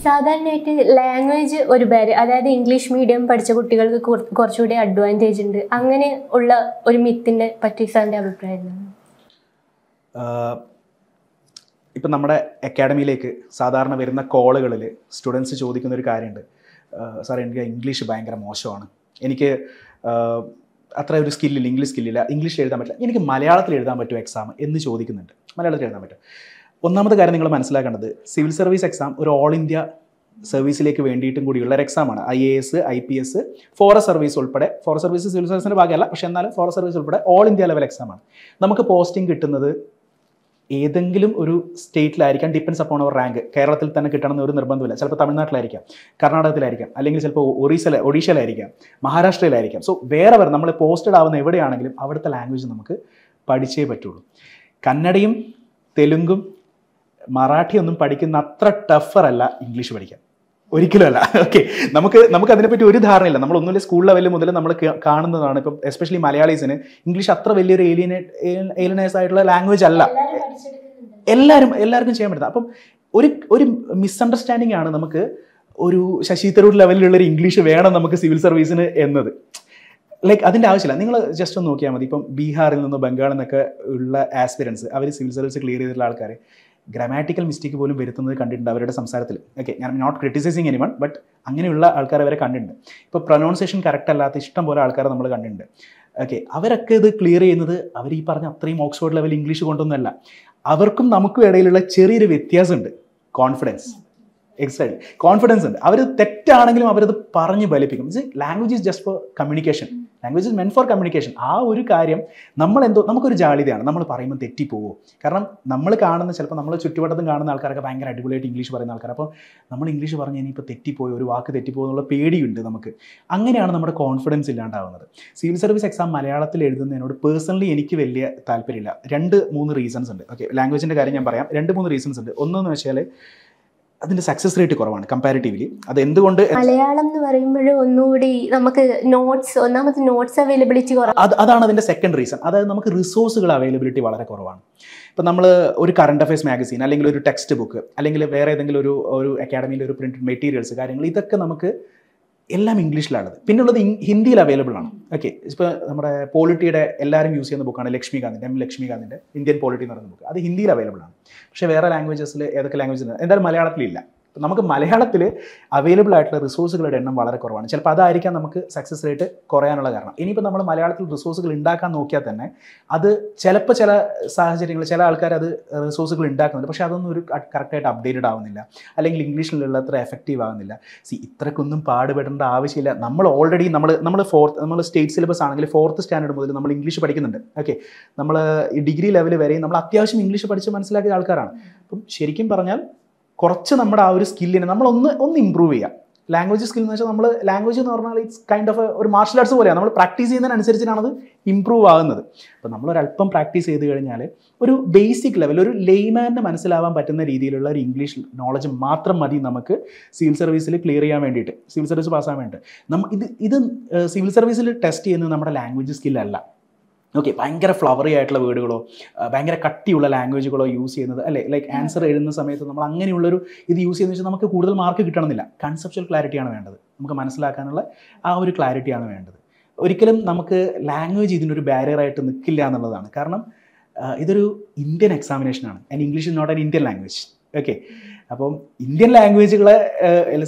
സാധാരണയായിട്ട് ലാംഗ്വേജ് ഒരു അതായത് ഇംഗ്ലീഷ് മീഡിയം പഠിച്ച കുട്ടികൾക്ക് കുറച്ചുകൂടി അഡ്വാൻറ്റേജ് ഉണ്ട്, അങ്ങനെ ഉള്ള ഒരു മിത്തിനെ പറ്റി സാറിൻ്റെ അഭിപ്രായം എന്താണ്? ഇപ്പം നമ്മുടെ അക്കാഡമിയിലേക്ക് സാധാരണ വരുന്ന കോളുകളിൽ സ്റ്റുഡൻസ് ചോദിക്കുന്ന ഒരു കാര്യമുണ്ട്, സാർ എനിക്ക് ഇംഗ്ലീഷ് ഭയങ്കര മോശമാണ്, എനിക്ക് അത്ര ഒരു സ്കില്ലില്ല, ഇംഗ്ലീഷ് സ്കില്ലില്ല, ഇംഗ്ലീഷിൽ എഴുതാൻ പറ്റില്ല, എനിക്ക് മലയാളത്തിൽ എഴുതാൻ പറ്റുമോ എക്സാം എന്ന് ചോദിക്കുന്നുണ്ട്. മലയാളത്തിൽ എഴുതാൻ പറ്റും. ഒന്നാമത്തെ കാര്യം നിങ്ങൾ മനസ്സിലാക്കേണ്ടത്, സിവിൽ സർവീസ് എക്സാം ഒരു ഓൾ ഇന്ത്യ സർവീസിലേക്ക് വേണ്ടിയിട്ടും കൂടിയുള്ള ഒരു എക്സാമാണ്. IAS, IPS, ഫോറസ്റ്റ് സർവീസ് ഉൾപ്പെടെ, ഫോറസ്റ്റ് സർവീസ് സിവിൽ സർവീസിൻ്റെ ഭാഗമല്ല, പക്ഷേ എന്നാലും ഫോറസ്റ്റ് സർവീസ് ഉൾപ്പെടെ ഓൾ ഇന്ത്യ ലെവൽ എക്സാമാണ്. നമുക്ക് പോസ്റ്റിംഗ് കിട്ടുന്നത് ഏതെങ്കിലും ഒരു സ്റ്റേറ്റിലായിരിക്കാം, ഡിപ്പെൻസ് അപ്പോൺ അവർ റാങ്ക്. കേരളത്തിൽ തന്നെ കിട്ടണമെന്ന് ഒരു നിർബന്ധമില്ല. ചിലപ്പോൾ തമിഴ്നാട്ടിലായിരിക്കാം, കർണാടകത്തിലായിരിക്കാം, അല്ലെങ്കിൽ ചിലപ്പോൾ ഒഡീഷയിലായിരിക്കാം, മഹാരാഷ്ട്രയിലായിരിക്കാം. സോ വേറെ നമ്മൾ പോസ്റ്റഡ് ആവുന്ന എവിടെയാണെങ്കിലും അവിടുത്തെ ലാംഗ്വേജ് നമുക്ക് പഠിച്ചേ പറ്റുള്ളൂ. കന്നഡയും തെലുങ്കും മറാഠിയൊന്നും പഠിക്കുന്ന അത്ര ടഫറല്ല ഇംഗ്ലീഷ് പഠിക്കാൻ, ഒരിക്കലും അല്ല. ഓക്കെ, നമുക്ക് അതിനെപ്പറ്റി ഒരു ധാരണയില്ല. നമ്മൾ ഒന്നുമില്ല സ്കൂൾ ലെവലിൽ മുതൽ നമ്മൾ കാണുന്നതാണ്. ഇപ്പം എസ്പെഷ്യലി മലയാളീസിന് ഇംഗ്ലീഷ് അത്ര വലിയൊരു ഏലിയനേഴ്സ് ആയിട്ടുള്ള ലാംഗ്വേജ് അല്ല. എല്ലാവർക്കും ചെയ്യാൻ പറ്റുന്നത്. അപ്പം ഒരു മിസ്അണ്ടർസ്റ്റാൻഡിങ് ആണ് നമുക്ക് ഒരു ശശി തരൂർ ലെവലിലുള്ളൊരു ഇംഗ്ലീഷ് വേണം നമുക്ക് സിവിൽ സർവീസിന് എന്നത്. ലൈക്ക് അതിൻ്റെ ആവശ്യമില്ല. നിങ്ങൾ ജസ്റ്റ് ഒന്ന് നോക്കിയാൽ മതി. ഇപ്പം ബീഹാറിൽ നിന്നോ ബംഗാളിൽ നിന്നൊക്കെ ഉള്ള ആസ്പിരൻസ്, അവർ സിവിൽ സർവീസ് ക്ലിയർ ചെയ്തിട്ടുള്ള ആൾക്കാർ ഗ്രാമാറ്റിക്കൽ മിസ്റ്റേക്ക് പോലും വരുത്തുന്നത് കണ്ടിട്ടുണ്ട് അവരുടെ സംസാരത്തിൽ. ഓക്കെ, ഞാൻ നോട്ട് ക്രിറ്റിസൈസിങ് എനിവൺ, ബട്ട് അങ്ങനെയുള്ള ആൾക്കാർ അവരെ കണ്ടിട്ടുണ്ട്. ഇപ്പോൾ പ്രൊനൗൺസിയേഷൻ കറക്റ്റ് അല്ലാത്ത ഇഷ്ടം പോലെ ആൾക്കാരെ നമ്മൾ കണ്ടിട്ടുണ്ട്. ഓക്കെ, അവരൊക്കെ ഇത് ക്ലിയർ ചെയ്യുന്നത് അവർ ഈ പറഞ്ഞ അത്രയും ഓക്സ്ഫോർഡ് ലെവൽ ഇംഗ്ലീഷ് കൊണ്ടൊന്നുമല്ല. അവർക്കും നമുക്കും ഇടയിലുള്ള ചെറിയൊരു വ്യത്യാസമുണ്ട്, കോൺഫിഡൻസ്. എക്സാക്ട്ലി, കോൺഫിഡൻസ് ഉണ്ട്. അവർ തെറ്റാണെങ്കിലും അവരത് പറഞ്ഞ് ബലിപ്പിക്കും. Language is just for communication, language is meant for communication. ആ ഒരു കാര്യം നമുക്കൊരു ജാളിതയാണ്. നമ്മൾ പറയുമ്പോൾ തെറ്റിപ്പോവോ? കാരണം നമ്മൾ കാണുന്ന, ചിലപ്പോൾ നമ്മൾ ചുറ്റുവട്ടത്തും കാണുന്ന ആൾക്കാരൊക്കെ ഭയങ്കര അടിപൊളിയായിട്ട് ഇംഗ്ലീഷ് പറയുന്ന ആൾക്കാർ. അപ്പോൾ നമ്മൾ ഇംഗ്ലീഷ് പറഞ്ഞ് ഇനിയിപ്പോൾ തെറ്റിപ്പോയോ, ഒരു വാക്ക് തെറ്റിപ്പോയോ എന്നുള്ള പേടിയുണ്ട് നമുക്ക്. അങ്ങനെയാണ് നമ്മുടെ കോൺഫിഡൻസ് ഇല്ലാണ്ടാവുന്നത്. സിവിൽ സർവീസ് എക്സാം മലയാളത്തിൽ എഴുതുന്നതിനോട് പേഴ്സണലി എനിക്ക് വലിയ താല്പര്യമില്ല. 2-3 റീസൺസ് ഉണ്ട്. ഓക്കെ, ലാംഗ്വേജിൻ്റെ കാര്യം ഞാൻ പറയാം. 2-3 റീസൺസ് ഉണ്ട്. ഒന്നെന്ന് വെച്ചാൽ അതിൻ്റെ സക്സസ് റേറ്റ് കുറവാണ് കമ്പാരിറ്റീവ്ലി. അത് എന്തുകൊണ്ട്? മലയാളം എന്ന് പറയുമ്പോൾ ഒന്നുകൂടി നമുക്ക് ഒന്നാമത്തെ നോട്ട്സ് അവൈലബിലിറ്റി കുറവാണ്. അതാണ് അതിൻ്റെ സെക്കൻഡ് റീസൺ. അതായത് നമുക്ക് റിസോഴ്സുകൾ അവൈലബിലിറ്റി വളരെ കുറവാണ്. ഇപ്പം നമ്മൾ ഒരു കറണ്ട് അഫയേഴ്സ് മാഗസീൻ, അല്ലെങ്കിൽ ഒരു ടെക്സ്റ്റ് ബുക്ക്, അല്ലെങ്കിൽ വേറെ ഏതെങ്കിലും ഒരു അക്കാഡമിയിലെ ഒരു പ്രിന്റഡ് മെറ്റീരിയൽസ്, കാര്യങ്ങൾ, ഇതൊക്കെ നമുക്ക് എല്ലാം ഇംഗ്ലീഷിലാണത്. പിന്നുള്ളത് ഹിന്ദിയിൽ അവൈലബിൾ ആണ്. ഓക്കെ, ഇപ്പോൾ നമ്മുടെ പോളിറ്റിയുടെ എല്ലാവരും യൂസ് ചെയ്യുന്ന ബുക്കാണ് ലക്ഷ്മികാന്തിൻ്റെ ഇന്ത്യൻ പോളിറ്റി എന്ന് പറയുന്ന ബുക്ക്. അത് ഹിന്ദിയിൽ അവൈലബിൾ ആണ്. പക്ഷേ വേറെ ലാംഗ്വേജസിൽ ഏതൊക്കെ ലാംഗ്വേജ് എന്തായാലും മലയാളത്തിലില്ല. നമുക്ക് മലയാളത്തിൽ അവൈലബിൾ ആയിട്ടുള്ള റിസോഴ്സുകളുടെ എണ്ണം വളരെ കുറവാണ്. ചിലപ്പോൾ അതായിരിക്കാം നമുക്ക് സക്സസ് റേറ്റ് കുറയാനുള്ള കാരണം. ഇനിയിപ്പോൾ നമ്മൾ മലയാളത്തിൽ റിസോഴ്സുകൾ ഉണ്ടാക്കാൻ നോക്കിയാൽ തന്നെ അത് ചിലപ്പോൾ ചില സാഹചര്യങ്ങൾ, ചില ആൾക്കാർ അത് റിസോഴ്സുകൾ ഉണ്ടാക്കുന്നുണ്ട്, പക്ഷേ അതൊന്നും ഒരു കറക്റ്റായിട്ട് അപ്ഡേറ്റഡ് ആവുന്നില്ല, അല്ലെങ്കിൽ ഇംഗ്ലീഷിലുള്ള അത്ര എഫക്റ്റീവ് ആവുന്നില്ല. ഇത്രക്കൊന്നും പാടുപെടേണ്ട ആവശ്യമില്ല. നമ്മൾ ഓൾറെഡി നമ്മൾ സ്റ്റേറ്റ് സിലബസ് ആണെങ്കിൽ 4th സ്റ്റാൻഡേർഡ് മുതൽ നമ്മൾ ഇംഗ്ലീഷ് പഠിക്കുന്നുണ്ട്. ഓക്കെ, നമ്മൾ ഈ ഡിഗ്രി ലെവൽ വരെയും നമ്മൾ അത്യാവശ്യം ഇംഗ്ലീഷ് പഠിച്ച് മനസ്സിലാക്കിയ ആൾക്കാരാണ്. അപ്പം ശരിക്കും പറഞ്ഞാൽ കുറച്ച് നമ്മുടെ ആ ഒരു സ്കില്ലിനെ നമ്മളൊന്ന് ഇമ്പ്രൂവ് ചെയ്യുക. ലാംഗ്വേജ് സ്കിൽ എന്ന് വെച്ചാൽ ലാംഗ്വേജ് എന്ന് പറഞ്ഞാൽ ഇറ്റ്സ് കൈൻഡ് ഓഫ് ഒരു മാർഷൽ ആർട്സ് പോലെയാണ്. നമ്മൾ പ്രാക്ടീസ് ചെയ്യുന്നതിനനുസരിച്ചാണ് അത് ഇമ്പ്രൂവ് ആകുന്നത്. അപ്പോൾ നമ്മളൊരല്പം പ്രാക്ടീസ് ചെയ്ത് കഴിഞ്ഞാൽ ഒരു ബേസിക് ലെവൽ, ഒരു ലെയ്മാന് മനസ്സിലാവാൻ പറ്റുന്ന രീതിയിലുള്ള ഒരു ഇംഗ്ലീഷ് നോളജ് മാത്രം മതി നമുക്ക് സിവിൽ സർവീസിൽ ക്ലിയർ ചെയ്യാൻ വേണ്ടിയിട്ട്, സിവിൽ സർവീസ് പാസ്സാകാൻ വേണ്ടിയിട്ട്. ഇത് സിവിൽ സർവീസിൽ ടെസ്റ്റ് ചെയ്യുന്നത് നമ്മുടെ ലാംഗ്വേജ് സ്കില്ലല്ല. ഓക്കെ, ഭയങ്കര ഫ്ലവറി ആയിട്ടുള്ള വേർഡുകളോ ഭയങ്കര കട്ടിയുള്ള ലാംഗ്വേജുകളോ യൂസ് ചെയ്യുന്നത് അല്ലേ, ലൈക്ക് ആൻസർ എഴുതുന്ന സമയത്ത് നമ്മൾ അങ്ങനെയുള്ളൊരു ഇത് യൂസ് ചെയ്യുന്ന വെച്ചാൽ നമുക്ക് കൂടുതൽ മാർക്ക് കിട്ടണമെന്നില്ല. കൺസെപ്ച്വൽ ക്ലാരിറ്റിയാണ് വേണ്ടത്, നമുക്ക് മനസ്സിലാക്കാനുള്ള ആ ഒരു ക്ലാരിറ്റിയാണ് വേണ്ടത്. ഒരിക്കലും നമുക്ക് ലാംഗ്വേജ് ഇതിനൊരു ബാരിയറായിട്ട് നിൽക്കില്ല എന്നുള്ളതാണ്. കാരണം ഇതൊരു ഇന്ത്യൻ എക്സാമിനേഷനാണ്, and English is not an Indian language. Okay, അപ്പം ഇന്ത്യൻ ലാംഗ്വേജുകളെ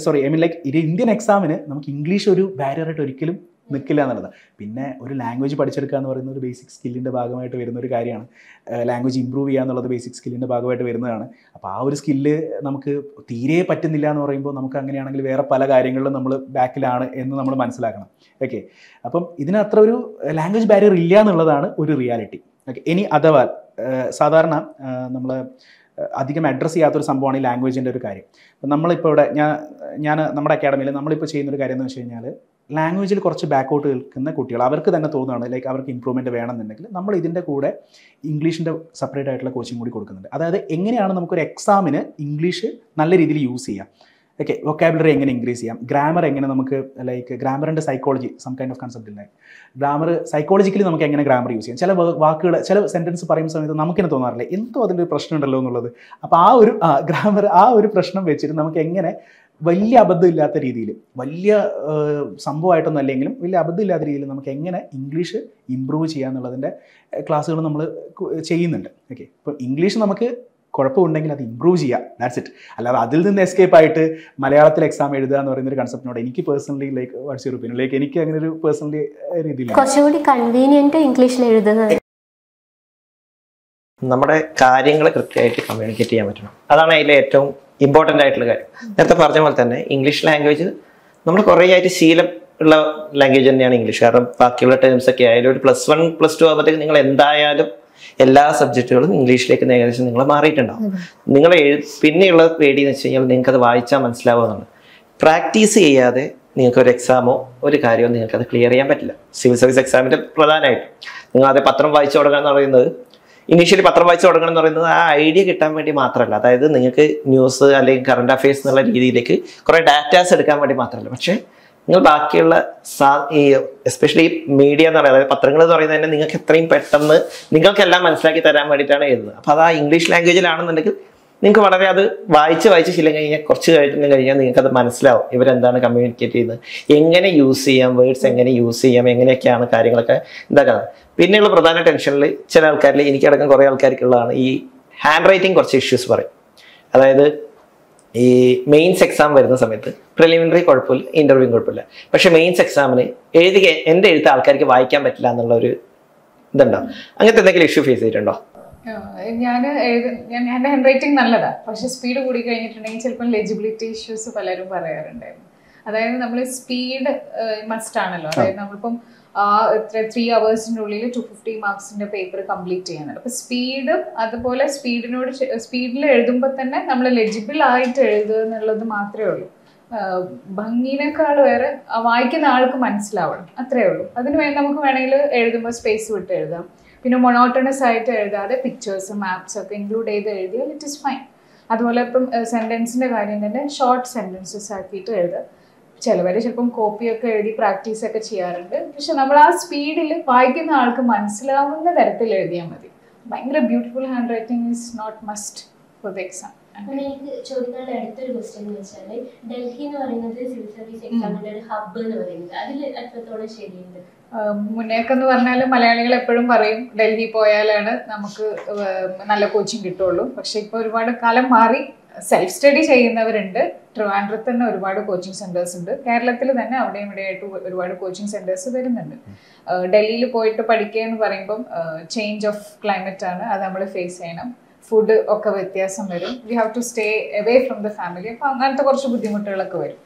ഇത് ഇന്ത്യൻ എക്സാമിന് നമുക്ക് ഇംഗ്ലീഷ് ഒരു ബാരിയറായിട്ട് ഒരിക്കലും നിൽക്കില്ല എന്നുള്ളത്. പിന്നെ ഒരു ലാംഗ്വേജ് പഠിച്ചെടുക്കുക എന്ന് പറയുന്ന ഒരു ബേസിക് സ്കില്ലിൻ്റെ ഭാഗമായിട്ട് വരുന്ന ഒരു കാര്യമാണ്. ലാംഗ്വേജ് ഇമ്പ്രൂവ് ചെയ്യുക എന്നുള്ളത് ബേസിക് സ്കില്ലിൻ്റെ ഭാഗമായിട്ട് വരുന്നതാണ്. അപ്പോൾ ആ ഒരു സ്കില്ല് നമുക്ക് തീരെ പറ്റുന്നില്ല എന്ന് പറയുമ്പോൾ നമുക്ക് അങ്ങനെയാണെങ്കിൽ വേറെ പല കാര്യങ്ങളിലും നമ്മൾ ബാക്കിലാണ് എന്ന് നമ്മൾ മനസ്സിലാക്കണം. ഓക്കെ, അപ്പം ഇതിനത്ര ഒരു ലാംഗ്വേജ് ബാരിയർ ഇല്ല എന്നുള്ളതാണ് ഒരു റിയാലിറ്റി. ഓക്കെ, ഇനി അഥവാ സാധാരണ നമ്മൾ അധികം അഡ്രസ്സ് ചെയ്യാത്തൊരു സംഭവമാണ് ഈ ലാംഗ്വേജിൻ്റെ ഒരു കാര്യം. അപ്പം നമ്മളിപ്പോൾ ഇവിടെ ഞാൻ നമ്മുടെ അക്കാഡമിയിൽ നമ്മളിപ്പോൾ ചെയ്യുന്നൊരു കാര്യം എന്ന് വെച്ച് കഴിഞ്ഞാൽ, ലാംഗ്വേജിൽ കുറച്ച് ബാക്കൗട്ട് നിൽക്കുന്ന കുട്ടികൾ, അവർക്ക് തന്നെ തോന്നുകയാണ് ലൈക്ക് അവർക്ക് ഇമ്പ്രൂവ്മെൻറ്റ് വേണമെന്നുണ്ടെങ്കിൽ നമ്മൾ ഇതിൻ്റെ കൂടെ ഇംഗ്ലീഷിൻ്റെ സെപ്പറേറ്റ് ആയിട്ടുള്ള കോച്ചിങ് കൂടി കൊടുക്കുന്നുണ്ട്. അതായത് എങ്ങനെയാണ് നമുക്കൊരു എക്സാമിന് ഇംഗ്ലീഷ് നല്ല രീതിയിൽ യൂസ് ചെയ്യാം. ഓക്കെ, വൊക്കാബുലറി എങ്ങനെ ഇൻക്രീസ് ചെയ്യാം, ഗ്രാമർ എങ്ങനെ നമുക്ക് ലൈക്ക് ഗ്രാമറിൻ്റെ psychology some kind of concept ഉണ്ട്. ഗ്രാമർ സൈക്കോളജിക്കലി നമുക്ക് എങ്ങനെ ഗ്രാമർ യൂസ് ചെയ്യാം. ചില വാക്കുകൾ, ചില സെൻറ്റൻസ് പറയുന്ന സമയത്ത് നമുക്കിനെ തോന്നാറില്ല എന്തോ അതിൻ്റെ ഒരു പ്രശ്നം ഉണ്ടല്ലോ എന്നുള്ളത്. അപ്പോൾ ആ ഒരു ഗ്രാമർ, ആ ഒരു പ്രശ്നം വെച്ചിട്ട് നമുക്ക് എങ്ങനെ വലിയ അബദ്ധമില്ലാത്ത രീതിയിൽ, വലിയ സംഭവമായിട്ടൊന്നും അല്ലെങ്കിലും വലിയ അബദ്ധമില്ലാത്ത രീതിയിൽ നമുക്ക് എങ്ങനെ ഇംഗ്ലീഷ് ഇമ്പ്രൂവ് ചെയ്യാന്നുള്ളതിൻ്റെ ക്ലാസ്സുകൾ നമ്മൾ ചെയ്യുന്നുണ്ട്. ഓക്കെ, ഇപ്പോൾ ഇംഗ്ലീഷ് നമുക്ക് കുഴപ്പമുണ്ടെങ്കിൽ അത് ഇമ്പ്രൂവ് ചെയ്യുക, ദാറ്റ്സ് ഇറ്റ്. അല്ലാതെ അതിൽ നിന്ന് എസ്കേപ്പ് ആയിട്ട് മലയാളത്തിൽ എക്സാം എഴുതുക എന്ന് പറയുന്ന ഒരു കൺസെപ്റ്റിനോട് എനിക്ക് personally like what's your opinion? Like എനിക്ക് അങ്ങനെ ഒരു പേഴ്സണലി രീതിയിൽ കുറച്ചുകൂടി കൺവീനിയന്റ് ഇംഗ്ലീഷിൽ എഴുതുന്നത്. നമ്മുടെ കാര്യങ്ങൾ കൃത്യമായിട്ട് കമ്മ്യൂണിക്കേറ്റ് ചെയ്യാൻ പറ്റണം, അതാണ് അതിലെ ഏറ്റവും ഇമ്പോർട്ടൻ്റ് ആയിട്ടുള്ള കാര്യം. നേരത്തെ പറഞ്ഞ പോലെ തന്നെ ഇംഗ്ലീഷ് ലാംഗ്വേജ് നമ്മൾ കുറേ ആയിട്ട് ശീലം ഉള്ള ലാംഗ്വേജ് തന്നെയാണ് ഇംഗ്ലീഷ്. കാരണം ബാക്കിയുള്ള ടേംസ് ഒക്കെ ആയാലും ഒരു +1 +2 ആകുമ്പോഴത്തേക്ക് നിങ്ങൾ എന്തായാലും എല്ലാ സബ്ജക്റ്റുകളും ഇംഗ്ലീഷിലേക്ക് ഏകദേശം നിങ്ങൾ മാറിയിട്ടുണ്ടാവും. നിങ്ങൾ പിന്നെയുള്ള പേടി എന്ന് വെച്ച് കഴിഞ്ഞാൽ നിങ്ങൾക്ക് അത് വായിച്ചാൽ മനസ്സിലാവുന്നതാണ്. പ്രാക്ടീസ് ചെയ്യാതെ നിങ്ങൾക്ക് ഒരു എക്സാമോ ഒരു കാര്യമോ നിങ്ങൾക്കത് ക്ലിയർ ചെയ്യാൻ പറ്റില്ല. സിവിൽ സർവീസ് എക്സാമിൻ്റെ പ്രധാനമായിട്ടും നിങ്ങൾ അത് പത്രം വായിച്ചു തുടങ്ങുക എന്ന് പറയുന്നത്, ഇനീഷ്യലി പത്രം വായിച്ചു തുടങ്ങണം എന്ന് പറയുന്നത് ആ ഐഡിയ കിട്ടാൻ വേണ്ടി മാത്രമല്ല. അതായത് നിങ്ങൾക്ക് ന്യൂസ് അല്ലെങ്കിൽ കറണ്ട് അഫയേഴ്സ് എന്നുള്ള രീതിയിലേക്ക് കുറേ ഡാറ്റാസ് എടുക്കാൻ വേണ്ടി മാത്രമല്ല, പക്ഷേ നിങ്ങൾ ബാക്കിയുള്ള ഈ എസ്പെഷ്യലി മീഡിയ എന്ന് പറയുന്നത്, അതായത് പത്രങ്ങൾ എന്ന് പറയുന്നത് തന്നെ നിങ്ങൾക്ക് എത്രയും പെട്ടെന്ന് നിങ്ങൾക്കെല്ലാം മനസ്സിലാക്കി തരാൻ വേണ്ടിയിട്ടാണ് എഴുതുന്നത്. അപ്പോൾ അത് ആ ഇംഗ്ലീഷ് ലാംഗ്വേജിലാണെന്നുണ്ടെങ്കിൽ നിങ്ങൾക്ക് വളരെ അത് വായിച്ച് ശീലം കഴിഞ്ഞാൽ കുറച്ച് കഴിഞ്ഞാൽ നിങ്ങൾക്ക് അത് മനസ്സിലാവും ഇവരെന്താണ് കമ്മ്യൂണിക്കേറ്റ് ചെയ്യുന്നത്, എങ്ങനെ യൂസ് ചെയ്യാം, വേർഡ്സ് എങ്ങനെ യൂസ് ചെയ്യാം, എങ്ങനെയൊക്കെയാണ് കാര്യങ്ങളൊക്കെ ഇതാക്കുന്നത്. പിന്നെയുള്ള പ്രധാന ടെൻഷനിൽ ചില ആൾക്കാരിൽ, എനിക്കടക്കം കുറേ ആൾക്കാർക്കുള്ളതാണ് ഈ ഹാൻഡ് റൈറ്റിംഗ് കുറച്ച് ഇഷ്യൂസ് പറയും. അതായത് ഈ മെയിൻസ് എക്സാം വരുന്ന സമയത്ത് പ്രിലിമിനറി കുഴപ്പമില്ല, ഇന്റർവ്യൂ കുഴപ്പമില്ല, പക്ഷെ മെയിൻസ് എക്സാമിന് എൻ്റെ എഴുത്ത ആൾക്കാർക്ക് വായിക്കാൻ പറ്റില്ല എന്നുള്ള ഒരു ഇതുണ്ടോ? അങ്ങനത്തെ എന്തെങ്കിലും ഇഷ്യൂ ഫേസ് ചെയ്തിട്ടുണ്ടോ? എൻ്റെ ഹാൻഡ് റൈറ്റിംഗ് നല്ലതാണ്, പക്ഷെ സ്പീഡ് കൂടി കഴിഞ്ഞിട്ടുണ്ടെങ്കിൽ ചിലപ്പോൾ ലെജിബിലിറ്റി ഇഷ്യൂസ് പലരും പറയാറുണ്ടായിരുന്നു. അതായത് നമ്മൾ സ്പീഡ് മസ്റ്റ് ആണല്ലോ. അതായത് നമ്മളിപ്പം 3 hours-ന്റെ ഉള്ളിൽ 250 മാർക്സിന്റെ പേപ്പർ കംപ്ലീറ്റ് ചെയ്യുന്നുണ്ട്. അപ്പൊ സ്പീഡും അതുപോലെ സ്പീഡിൽ എഴുതുമ്പോൾ തന്നെ നമ്മൾ ലെജിബിൾ ആയിട്ട് എഴുതുക എന്നുള്ളത് മാത്രമേ ഉള്ളൂ. ഭംഗിനേക്കാൾ വേറെ വായിക്കുന്ന ആൾക്ക് മനസ്സിലാവണം, അത്രേ ഉള്ളൂ. അതിന് വേണ്ടി നമുക്ക് വേണമെങ്കിൽ എഴുതുമ്പോൾ സ്പേസ് വിട്ട് എഴുതാം. പിന്നെ മൊണോട്ടണസ് ആയിട്ട് എഴുതാതെ പിക്ചേഴ്സ് മാപ്സ് ഒക്കെ ഇൻക്ലൂഡ് ചെയ്ത് എഴുതിയാൽ ഇറ്റ് ഇസ് ഫൈൻ. അതുപോലെ ഇപ്പം സെന്റൻസിന്റെ കാര്യം തന്നെ ഷോർട്ട് സെന്റൻസസ് ആക്കിയിട്ട് എഴുതുക. ചിലവർ ചിലപ്പം കോപ്പിയൊക്കെ എഴുതി പ്രാക്ടീസ് ഒക്കെ ചെയ്യാറുണ്ട്. പക്ഷെ നമ്മൾ ആ സ്പീഡിൽ വായിക്കുന്ന ആൾക്ക് മനസ്സിലാവുന്ന തരത്തിൽ എഴുതിയാൽ മതി. ഭയങ്കര beautiful handwriting is not must for the exam. എനിക്ക് ചോദിക്കാനുള്ള അടുത്തൊരു ക്വസ്റ്റ്യൻ എന്ന് വെച്ചാൽ, ഡൽഹി എന്ന് പറയുന്നത് സിവിൽ സർവീസ് എക്സാമിന്റെ ഒരു ഹബ്ബ് എന്ന് പറയുന്നത്, അതിൽ എത്രത്തോളം ശരിയുണ്ട്? മുന്നേക്കെന്ന് പറഞ്ഞാൽ മലയാളികൾ എപ്പോഴും പറയും ഡൽഹി പോയാലാണ് നമുക്ക് നല്ല കോച്ചിങ് കിട്ടുള്ളൂ. പക്ഷെ ഇപ്പോൾ ഒരുപാട് കാലം മാറി. സെൽഫ് സ്റ്റഡി ചെയ്യുന്നവരുണ്ട്. ട്രിവാൻഡ്രത്ത് തന്നെ ഒരുപാട് കോച്ചിങ് സെന്റേഴ്സ് ഉണ്ട്. കേരളത്തിൽ തന്നെ അവിടെയും ഇവിടെയായിട്ട് ഒരുപാട് കോച്ചിങ് സെന്റേഴ്സ് വരുന്നുണ്ട്. ഡൽഹിയിൽ പോയിട്ട് പഠിക്കുക എന്ന് പറയുമ്പം ചേഞ്ച് ഓഫ് ക്ലൈമറ്റ് ആണ്, അത് നമ്മൾ ഫേസ് ചെയ്യണം. ഫുഡ് ഒക്കെ വ്യത്യാസം വരും. We have to stay away from the family. അപ്പം അങ്ങനത്തെ കുറച്ച് ബുദ്ധിമുട്ടുകളൊക്കെ വരും.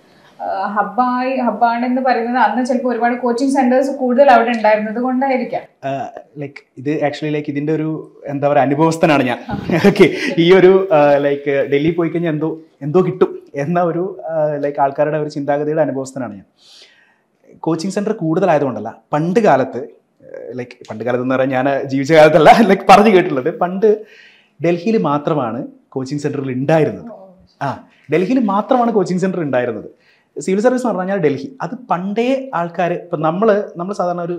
ഹബ്ബാണെന്ന് പറയുന്നത് അന്ന് ചിലപ്പോൾ ഒരുപാട് കോച്ചിങ് സെന്റേഴ്സ് കൂടുതൽ അവിടെ ഉണ്ടായിരുന്നത് കൊണ്ടായിരിക്കാം. ലൈക്ക് ഇത് ആക്ച്വലി ലൈക്ക് ഇതിൻ്റെ ഒരു എന്താ പറയുക അനുഭവസ്ഥനാണ് ഞാൻ. ഓക്കെ, ഈ ഒരു ലൈക്ക് ഡൽഹി പോയി കഴിഞ്ഞാൽ എന്തോ കിട്ടും എന്ന ഒരു ലൈക്ക് ആൾക്കാരുടെ ഒരു ചിന്താഗതിയുടെ അനുഭവസ്ഥനാണ് ഞാൻ. കോച്ചിങ് സെന്റർ കൂടുതലായതുകൊണ്ടല്ല, പണ്ട് കാലത്ത് എന്ന് പറഞ്ഞാൽ ഞാൻ ജീവിച്ച കാലത്തല്ല, ലൈക്ക് പറഞ്ഞു കേട്ടിട്ടുള്ളത്, പണ്ട് ഡൽഹിയിൽ മാത്രമാണ് കോച്ചിങ് സെന്ററുകൾ ഉണ്ടായിരുന്നത്. ഡൽഹിയിൽ മാത്രമാണ് കോച്ചിങ് സെന്റർ ഉണ്ടായിരുന്നത്. സിവിൽ സർവീസ് എന്ന് പറഞ്ഞാൽ ഡൽഹി, അത് പണ്ടേ ആൾക്കാർ, ഇപ്പം നമ്മൾ സാധാരണ ഒരു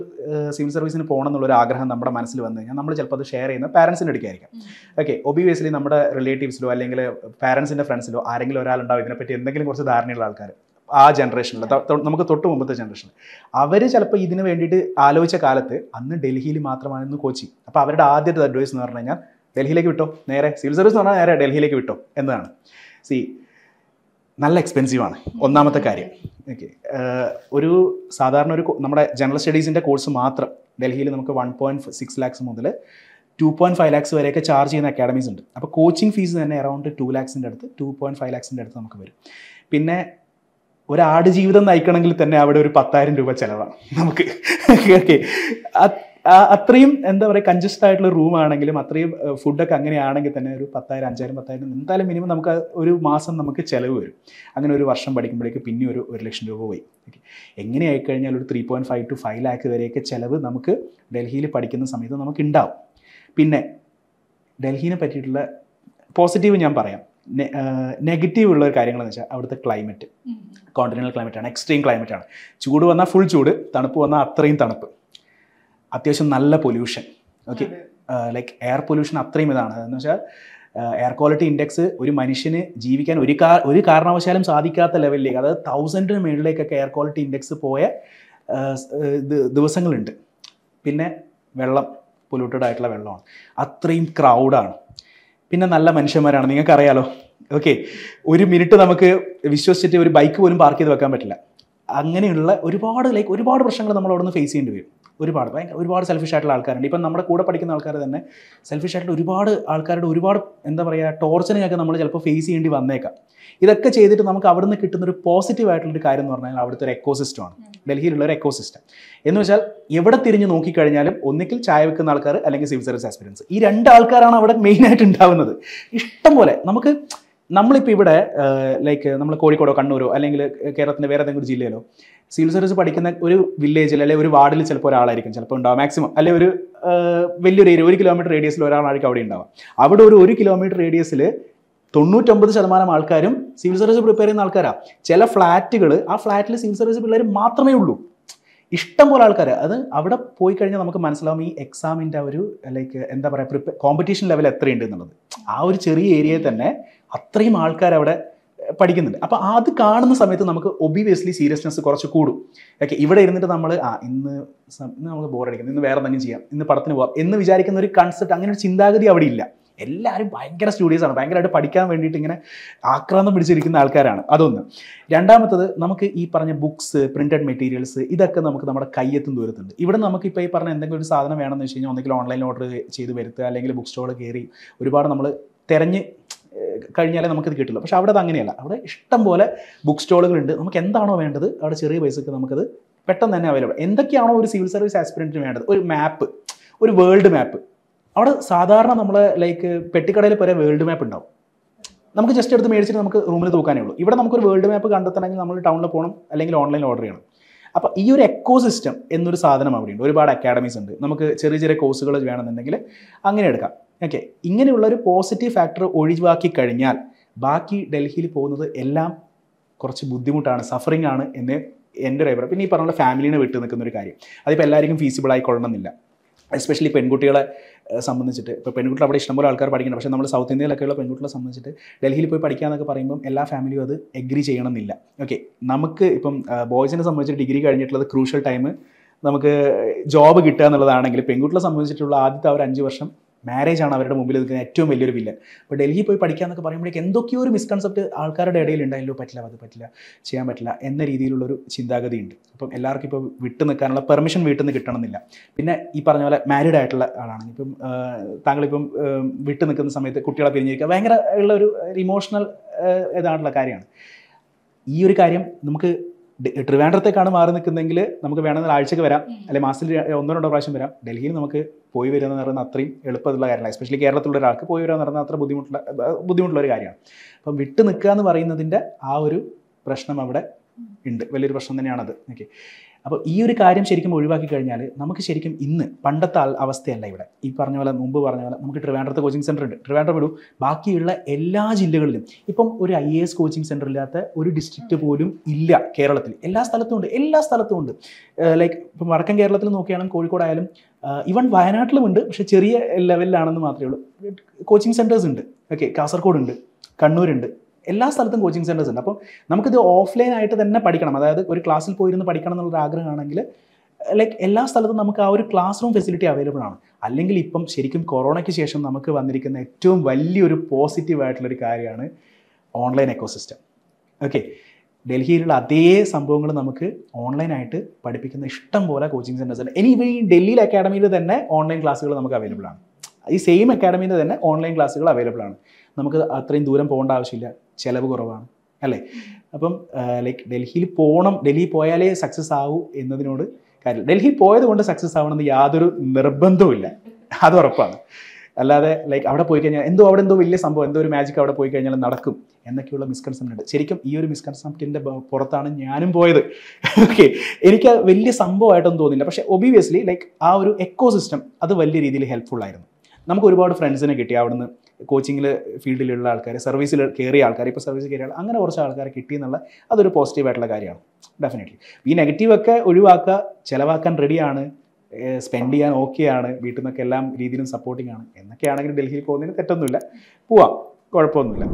സിവിൽ സർവീസിന് പോകണം എന്നുള്ളൊരു ആഗ്രഹം നമ്മുടെ മനസ്സിൽ വന്നു കഴിഞ്ഞാൽ നമ്മൾ ചിലപ്പോൾ അത് ഷെയർ ചെയ്യുന്ന പാരൻസിൻ്റെ അടുക്കായിരിക്കും. ഓക്കെ, ഒബിയസ്ലി നമ്മുടെ റിലേറ്റീവ്സിലോ അല്ലെങ്കിൽ പാരൻസിൻ്റെ ഫ്രണ്ട്സിലോ ആരെങ്കിലും ഒരാളുണ്ടാവും ഇതിനെപ്പറ്റി എന്തെങ്കിലും കുറച്ച് ധാരണയുള്ള ആൾക്കാർ. ആ ജനറേഷനിൽ നമുക്ക് തൊട്ട് മുമ്പത്തെ ജനറേഷനിൽ അവർ ചിലപ്പോൾ ഇതിന് വേണ്ടിയിട്ട് ആലോചിച്ച കാലത്ത് അന്ന് ഡൽഹിയിൽ മാത്രമായിരുന്നു കോച്ചിങ്. അപ്പോൾ അവരുടെ ആദ്യത്തെ അഡ്വൈസ് എന്ന് പറഞ്ഞു കഴിഞ്ഞാൽ ഡൽഹിയിലേക്ക് വിട്ടോ, നേരെ സിവിൽ സർവീസ് എന്ന് പറഞ്ഞാൽ നേരെ ഡൽഹിയിലേക്ക് വിട്ടോ എന്നതാണ്. നല്ല എക്സ്പെൻസീവാണ് ഒന്നാമത്തെ കാര്യം. ഓക്കെ, ഒരു സാധാരണ ഒരു നമ്മുടെ ജനറൽ സ്റ്റഡീസിൻ്റെ കോഴ്സ് മാത്രം ഡൽഹിയിൽ നമുക്ക് 1.6 lakhs മുതൽ 2.5 lakhs വരെയൊക്കെ ചാർജ് ചെയ്യുന്ന അക്കാഡമീസ് ഉണ്ട്. അപ്പോൾ കോച്ചിങ് ഫീസ് തന്നെ അറൗണ്ട് 2 lakhs-ന്റെ അടുത്ത് 2.5 lakhs-ന്റെ അടുത്ത് നമുക്ക് വരും. പിന്നെ ഒരു ആടുജീവിതം നയിക്കണമെങ്കിൽ തന്നെ അവിടെ ഒരു 10,000 രൂപ ചിലവാണ് നമുക്ക്. ഓക്കെ, അത്രയും എന്താ പറയുക കൺജസ്റ്റഡ് ആയിട്ടുള്ള റൂം ആണെങ്കിലും അത്രയും ഫുഡൊക്കെ അങ്ങനെയാണെങ്കിൽ തന്നെ ഒരു 10,000, 5,000, 10,000 എന്തായാലും മിനിമം നമുക്ക് ഒരു മാസം നമുക്ക് ചിലവ് വരും. അങ്ങനെ ഒരു വർഷം പഠിക്കുമ്പോഴേക്ക് പിന്നെ ഒരു 1,00,000 രൂപ പോയി. ഓക്കെ, എങ്ങനെ ആയിക്കഴിഞ്ഞാൽ ഒരു 3.5 to 5 lakh വരെയൊക്കെ ചിലവ് നമുക്ക് ഡൽഹിയിൽ പഠിക്കുന്ന സമയത്ത് നമുക്ക് ഉണ്ടാവും. പിന്നെ ഡൽഹിനെ പറ്റിയിട്ടുള്ള പോസിറ്റീവ് ഞാൻ പറയാം. നെഗറ്റീവ് ഉള്ള കാര്യങ്ങളെന്ന് വെച്ചാൽ അവിടുത്തെ ക്ലൈമറ്റ് കോണ്ടിനെൻ്റൽ ക്ലൈമറ്റാണ്, എക്സ്ട്രീം ക്ലൈമറ്റാണ്. ചൂട് വന്നാൽ ഫുൾ ചൂട്, തണുപ്പ് വന്നാൽ അത്രയും തണുപ്പ്, അത്യാവശ്യം നല്ല pollution. Okay, like air pollution അത്രയും ഇതാണ്. എന്ന് വെച്ചാൽ എയർ ക്വാളിറ്റി ഇൻഡെക്സ് ഒരു മനുഷ്യന് ജീവിക്കാൻ ഒരു കാരണവശാലും സാധിക്കാത്ത ലെവലിലേക്ക്, അതായത് 1000 മുകളിലേക്കൊക്കെ എയർ ക്വാളിറ്റി ഇൻഡെക്സ് പോയ ദിവസങ്ങളുണ്ട്. പിന്നെ വെള്ളം പൊല്യൂട്ടഡ് ആയിട്ടുള്ള വെള്ളമാണ്, അത്രയും ക്രൗഡാണ്. പിന്നെ നല്ല മനുഷ്യന്മാരാണ്, നിങ്ങൾക്കറിയാലോ. ഓക്കെ, ഒരു മിനിറ്റ് നമുക്ക് വിശ്വസിച്ചിട്ട് ഒരു ബൈക്ക് പോലും പാർക്ക് ചെയ്ത് വെക്കാൻ പറ്റില്ല. അങ്ങനെയുള്ള ഒരുപാട് പ്രശ്നങ്ങൾ നമ്മൾ അവിടെ നിന്ന് ഫേസ് ചെയ്യേണ്ടി വരും. ഒരുപാട് സെൽഫിഷ് ആയിട്ടുള്ള ആൾക്കാരുണ്ട്. ഇപ്പം നമ്മുടെ കൂടെ പഠിക്കുന്ന ആൾക്കാർ തന്നെ സെൽഫിഷ് ആയിട്ടുള്ള ഒരുപാട് ആൾക്കാരുടെ എന്താ പറയുക, ടോർച്ചറിനൊക്കെ നമ്മൾ ചിലപ്പോൾ ഫേസ് ചെയ്യേണ്ടി വന്നേക്കാം. ഇതൊക്കെ ചെയ്തിട്ട് നമുക്ക് അവിടെ നിന്ന് കിട്ടുന്ന ഒരു പോസിറ്റീവ് ആയിട്ടുള്ളൊരു കാര്യം എന്ന് പറഞ്ഞാൽ അവിടുത്തെ ഒരു എക്കോസിസ്റ്റമാണ്, ഡൽഹിയിലുള്ള ഒരു എക്കോസിസ്റ്റം. എന്ന് വെച്ചാൽ എവിടെ തിരിഞ്ഞ് നോക്കിക്കഴിഞ്ഞാലും ഒന്നിക്കിൽ ചായ വെക്കുന്ന ആൾക്കാർ അല്ലെങ്കിൽ സിവിൽ സർവീസ് ആസ്പിരൻസ്, ഈ 2 ആൾക്കാരാണ് അവിടെ മെയിനായിട്ട് ഉണ്ടാവുന്നത്. ഇഷ്ടം പോലെ നമ്മളിപ്പോൾ ഇവിടെ നമ്മൾ കോഴിക്കോടോ കണ്ണൂരോ അല്ലെങ്കിൽ കേരളത്തിൻ്റെ വേറെ ഏതെങ്കിലും ഒരു ജില്ലയിലോ സിവിൽ സർവീസ് പഠിക്കുന്ന ഒരു വില്ലേജിൽ അല്ലെങ്കിൽ ഒരു വാർഡിൽ ചിലപ്പോൾ ഒരാളായിരിക്കും ചിലപ്പോൾ ഉണ്ടാവും മാക്സിമം, അല്ലെങ്കിൽ ഒരു വലിയൊരു ഏരിയ 1 കിലോമീറ്റർ റേഡിയസിൽ ഒരാളായിരിക്കും അവിടെ ഉണ്ടാവുക. അവിടെ ഒരു 1 കിലോമീറ്റർ റേഡിയസിൽ 99% ആൾക്കാരും സിവിൽ സർവീസ് പ്രിപ്പയർ ചെയ്യുന്ന ആൾക്കാരാണ്. ചില ഫ്ലാറ്റുകൾ, ആ ഫ്ലാറ്റിൽ സിവിൽ സർവീസ് പിള്ളേർ മാത്രമേ ഉള്ളൂ. ഇഷ്ടം പോലെ ആൾക്കാർ. അത് അവിടെ പോയി കഴിഞ്ഞാൽ നമുക്ക് മനസ്സിലാവും ഈ എക്സാമിൻ്റെ ഒരു എന്താ പറയുക കോമ്പറ്റീഷൻ ലെവൽ എത്രയുണ്ട് എന്നുള്ളത്. ആ ഒരു ചെറിയ ഏരിയയിൽ തന്നെ അത്രയും ആൾക്കാർ അവിടെ പഠിക്കുന്നുണ്ട്. അപ്പോൾ അത് കാണുന്ന സമയത്ത് നമുക്ക് ഒബിയസ്ലി സീരിയസ്നെസ് കുറച്ച് കൂടും. ഓക്കെ, ഇവിടെ ഇരുന്നിട്ട് നമ്മൾ ഇന്ന് നമുക്ക് ബോറടിക്കുന്നു, ഇന്ന് വേറെ എന്തെങ്കിലും ചെയ്യാം, ഇന്ന് പടത്തിന് പോകാം എന്ന് വിചാരിക്കുന്ന ഒരു കൺസെപ്റ്റ്, അങ്ങനെ ഒരു ചിന്താഗതി അവിടെ ഇല്ല. എല്ലാവരും ഭയങ്കര സ്റ്റുഡിയസാണ്, ഭയങ്കരമായിട്ട് പഠിക്കാൻ വേണ്ടിയിട്ട് ഇങ്ങനെ ആക്രാന്തം പിടിച്ചിരിക്കുന്ന ആൾക്കാരാണ്. അതൊന്ന്. രണ്ടാമത്തത്, നമുക്ക് ഈ പറഞ്ഞ ബുക്സ്, പ്രിന്റഡ് മെറ്റീരിയൽസ്, ഇതൊക്കെ നമുക്ക് നമ്മുടെ കയ്യെത്തും ദൂരത്തുണ്ട്. ഇവിടെ നമുക്ക് ഇപ്പോൾ ഈ പറഞ്ഞ എന്തെങ്കിലും ഒരു സാധനം വേണമെന്ന് വെച്ച് കഴിഞ്ഞാൽ ഒന്നെങ്കിൽ ഓൺലൈൻ ഓർഡർ ചെയ്ത് വരുത്തുക, അല്ലെങ്കിൽ ബുക്ക് സ്റ്റോൾ കയറി ഒരുപാട് നമ്മൾ തിരഞ്ഞ് കഴിഞ്ഞാലേ നമുക്കിത് കിട്ടില്ല. പക്ഷെ അവിടെ അത് അങ്ങനെയല്ല. അവിടെ ഇഷ്ടം പോലെ ബുക്ക് സ്റ്റോളുകളുണ്ട്. നമുക്ക് എന്താണോ വേണ്ടത് അവിടെ ചെറിയ പൈസക്ക് നമുക്കത് പെട്ടെന്ന് തന്നെ അവൈലബിൾ. എന്തൊക്കെയാണോ ഒരു സിവിൽ സർവീസ് ആസ്പിരൻറ്റിന് വേണ്ടത്, ഒരു മാപ്പ്, ഒരു വേൾഡ് മാപ്പ്, അവിടെ സാധാരണ നമ്മൾ പെട്ടിക്കടയിൽ പോലെ വേൾഡ് മാപ്പ് ഉണ്ടാവും. നമുക്ക് ജസ്റ്റ് എടുത്ത് മേടിച്ചിട്ട് നമുക്ക് റൂമിൽ തൂക്കാനേ ഉള്ളൂ. ഇവിടെ നമുക്കൊരു വേൾഡ് മാപ്പ് കണ്ടെത്തണമെങ്കിൽ നമ്മൾ ടൗണിൽ പോകണം, അല്ലെങ്കിൽ ഓൺലൈൻ ഓർഡർ ചെയ്യണം. അപ്പോൾ ഈ ഒരു എക്കോസിസ്റ്റം എന്നൊരു സാധനം അവിടെയുണ്ട്. ഒരുപാട് അക്കാഡമീസ് ഉണ്ട്. നമുക്ക് ചെറിയ ചെറിയ കോഴ്സുകൾ വേണമെന്നുണ്ടെങ്കിൽ അങ്ങനെ എടുക്കാം. ഓക്കെ, ഇങ്ങനെയുള്ള ഒരു പോസിറ്റീവ് ഫാക്ടർ ഒഴിവാക്കി കഴിഞ്ഞാൽ ബാക്കി ഡൽഹിയിൽ പോകുന്നത് എല്ലാം കുറച്ച് ബുദ്ധിമുട്ടാണ്, സഫറിങ് ആണ് എന്ന് എൻ്റെ ഒരു അഭിപ്രായം. പിന്നെ ഈ പറഞ്ഞ ഫാമിലിനെ വിട്ടു നിൽക്കുന്ന ഒരു കാര്യം, അതിപ്പോൾ എല്ലാവർക്കും ഫീസിബിൾ ആയിക്കൊള്ളണമെന്നില്ല. എസ്പെഷ്യലി പെൺകുട്ടികളെ സംബന്ധിച്ചിട്ട്. ഇപ്പോൾ പെൺകുട്ടികൾ അവിടെ ഇഷ്ടംപോലെ ആൾക്കാർ പഠിക്കണം. പക്ഷേ നമ്മൾ സൗത്ത് ഇന്ത്യയിലൊക്കെയുള്ള പെൺകുട്ടികളെ സംബന്ധിച്ചിട്ട് ഡൽഹിയിൽ പോയി പഠിക്കുക എന്നൊക്കെ പറയുമ്പം എല്ലാ ഫാമിലിയും അത് എഗ്രി ചെയ്യണമെന്നില്ല. ഓക്കെ, നമുക്ക് ഇപ്പം ബോയ്സിനെ സംബന്ധിച്ച് ഡിഗ്രി കഴിഞ്ഞിട്ടുള്ളത് ക്രൂഷ്യൽ ടൈം നമുക്ക് ജോബ് കിട്ടുക എന്നുള്ളതാണെങ്കിൽ, പെൺകുട്ടികളെ സംബന്ധിച്ചിട്ടുള്ള ആദ്യത്തെ ഒരു 5 വർഷം മാരേജ് ആണ് അവരുടെ മുമ്പിൽ നിൽക്കുന്ന ഏറ്റവും വലിയൊരു വില്ലൻ. അപ്പോൾ ഡൽഹി പോയി പഠിക്കുക എന്നൊക്കെ പറയുമ്പോഴേക്ക് എന്തൊക്കെയോ ഒരു മിസ്കൺസെപ്റ്റ് ആൾക്കാരുടെ ഇടയിൽ ഉണ്ടായല്ലോ, പറ്റില്ല, അത് പറ്റില്ല, ചെയ്യാൻ പറ്റില്ല എന്ന രീതിയിലുള്ളൊരു ചിന്താഗതി ഉണ്ട്. അപ്പം എല്ലാവർക്കും ഇപ്പോൾ വിട്ടു നിൽക്കാനുള്ള പെർമിഷൻ വീട്ടിൽ നിന്ന് കിട്ടണമെന്നില്ല. പിന്നെ ഈ പറഞ്ഞ പോലെ മാരീഡ് ആയിട്ടുള്ള ആളാണെങ്കിൽ ഇപ്പം താങ്കളിപ്പം വിട്ടു നിൽക്കുന്ന സമയത്ത് കുട്ടികളെ പിരിഞ്ഞിരിക്കുക ഭയങ്കര ഉള്ള ഒരു ഇമോഷണൽ ഇതായിട്ടുള്ള കാര്യമാണ്. ഈ ഒരു കാര്യം നമുക്ക് ട്രിവാൻഡ്രത്തേക്കാണ് മാറി നിൽക്കുന്നതെങ്കിൽ നമുക്ക് വേണമെങ്കിൽ ആഴ്ചക്ക് വരാം, അല്ലെങ്കിൽ മാസത്തിൽ 1-2 പ്രാവശ്യം വരാം. ഡൽഹിയിൽ നമുക്ക് പോയി വരിക എന്ന് പറയുന്നത് അത്രയും എളുപ്പമുള്ള കാര്യമല്ല. എസ്പെഷ്യലി കേരളത്തിലുള്ള ഒരാൾക്ക് പോയി വരിക എന്ന് പറയുന്നത് അത്ര ബുദ്ധിമുട്ടുള്ള ഒരു കാര്യമാണ്. അപ്പം വിട്ടു നിൽക്കുക എന്ന് പറയുന്നതിൻ്റെ ആ ഒരു പ്രശ്നം അവിടെ ഉണ്ട്, വലിയൊരു പ്രശ്നം തന്നെയാണത്. ഓക്കെ, അപ്പോൾ ഈ ഒരു കാര്യം ശരിക്കും ഒഴിവാക്കി കഴിഞ്ഞാൽ നമുക്ക് ശരിക്കും ഇന്ന് പണ്ടത്തെ അവസ്ഥയല്ല ഇവിടെ. ഈ പറഞ്ഞ പോലെ, മുമ്പ് പറഞ്ഞ പോലെ നമുക്ക് ട്രിവാൻഡ്രത്ത് കോച്ചിങ് സെൻ്റർ ഉണ്ട്. ട്രിവാൻഡ്രം വിടും, ബാക്കിയുള്ള എല്ലാ ജില്ലകളിലും ഇപ്പം ഒരു IAS കോച്ചിങ് സെൻ്റർ ഇല്ലാത്ത ഒരു ഡിസ്ട്രിക്റ്റ് പോലും ഇല്ല കേരളത്തിൽ. എല്ലാ സ്ഥലത്തും ഉണ്ട്. ഇപ്പം വടക്കൻ കേരളത്തിൽ നോക്കുകയാണെങ്കിൽ കോഴിക്കോടായാലും ഈവൻ വയനാട്ടിലുമുണ്ട്, പക്ഷേ ചെറിയ ലെവലിലാണെന്ന് മാത്രമേ ഉള്ളൂ. കോച്ചിങ് സെൻറ്റേഴ്സ് ഉണ്ട്. ഓക്കെ, കാസർഗോഡുണ്ട്, കണ്ണൂരുണ്ട്, എല്ലാ സ്ഥലത്തും കോച്ചിങ് സെൻറ്റേഴ്സ് ഉണ്ട്. അപ്പം നമുക്കിത് ഓഫ്ലൈൻ ആയിട്ട് തന്നെ പഠിക്കണം, അതായത് ഒരു ക്ലാസ്സിൽ പോയിരുന്ന് പഠിക്കണം എന്നുള്ളൊരു ആഗ്രഹമാണെങ്കിൽ എല്ലാ സ്ഥലത്തും നമുക്ക് ആ ഒരു ക്ലാസ് റൂം ഫെസിലിറ്റി അവൈലബിൾ ആണ്. അല്ലെങ്കിൽ ഇപ്പം ശരിക്കും കൊറോണയ്ക്ക് ശേഷം നമുക്ക് വന്നിരിക്കുന്ന ഏറ്റവും വലിയൊരു പോസിറ്റീവ് ആയിട്ടുള്ളൊരു കാര്യമാണ് ഓൺലൈൻ എക്കോസിസ്റ്റം. ഓക്കെ, ഡൽഹിയിലുള്ള അതേ സംഭവങ്ങൾ നമുക്ക് ഓൺലൈനായിട്ട് പഠിപ്പിക്കുന്ന ഇഷ്ടം പോലെ കോച്ചിങ് സെൻറ്റേഴ്സ് ഉണ്ട്. ഇനി ഈ ഡൽഹിയിൽ അക്കാഡമിയിൽ തന്നെ ഓൺലൈൻ ക്ലാസ്സുകൾ നമുക്ക് അവൈലബിൾ ആണ്. ഈ സെയിം അക്കാഡമിയിൽ തന്നെ ഓൺലൈൻ ക്ലാസ്സുകൾ അവൈലബിൾ ആണ്. നമുക്ക് അത്രയും ദൂരം പോകേണ്ട ആവശ്യമില്ല, ചിലവ് കുറവാണ്, അല്ലേ? അപ്പം ഡൽഹിയിൽ പോയാലേ സക്സസ് ആവൂ എന്നതിനോട് കാര്യം. ഡൽഹി പോയത് കൊണ്ട് സക്സസ് ആവണമെന്ന് യാതൊരു നിർബന്ധവുമില്ല, അത് ഉറപ്പാണ്. അല്ലാതെ അവിടെ പോയി കഴിഞ്ഞാൽ അവിടെ എന്തോ വലിയ സംഭവം, എന്തോ ഒരു മാജിക് അവിടെ പോയി കഴിഞ്ഞാൽ നടക്കും എന്നൊക്കെയുള്ള മിസ്കൺസെപ്റ്റ് ഉണ്ട്. ശരിക്കും ഈ ഒരു മിസ്കൺസെപ്റ്റിൻ്റെ പുറത്താണ് ഞാനും പോയത്. ഓക്കെ, എനിക്ക് വലിയ സംഭവമായിട്ടൊന്നും തോന്നില്ല. പക്ഷേ ഒബിയസ്ലി ആ ഒരു എക്കോസിസ്റ്റം അത് വലിയ രീതിയിൽ ഹെൽപ്ഫുൾ ആയിരുന്നു. നമുക്ക് ഒരുപാട് ഫ്രണ്ട്സിനെ കിട്ടി അവിടുന്ന്, കോച്ചിങ്ങിൽ ഫീൽഡിലുള്ള ആൾക്കാർ, സർവീസിൽ കയറിയ ആൾക്കാർ, ഇപ്പോൾ സർവീസിൽ കയറിയ ആൾ, അങ്ങനെ കുറച്ച് ആൾക്കാരെ കിട്ടി എന്നുള്ള അതൊരു പോസിറ്റീവായിട്ടുള്ള കാര്യമാണ്. ഡെഫിനറ്റ്ലി ഈ നെഗറ്റീവൊക്കെ ഒഴിവാക്കുക, ചിലവാക്കാൻ റെഡിയാണ്, സ്പെൻഡ് ചെയ്യാൻ ഓക്കെയാണ്, വീട്ടിൽ നിന്നൊക്കെ എല്ലാ രീതിയിലും സപ്പോർട്ടിംഗ് ആണ് എന്നൊക്കെയാണെങ്കിൽ ഡൽഹിയിൽ പോകുന്നതിന് തെറ്റൊന്നുമില്ല, പോവാം, കുഴപ്പമൊന്നുമില്ല.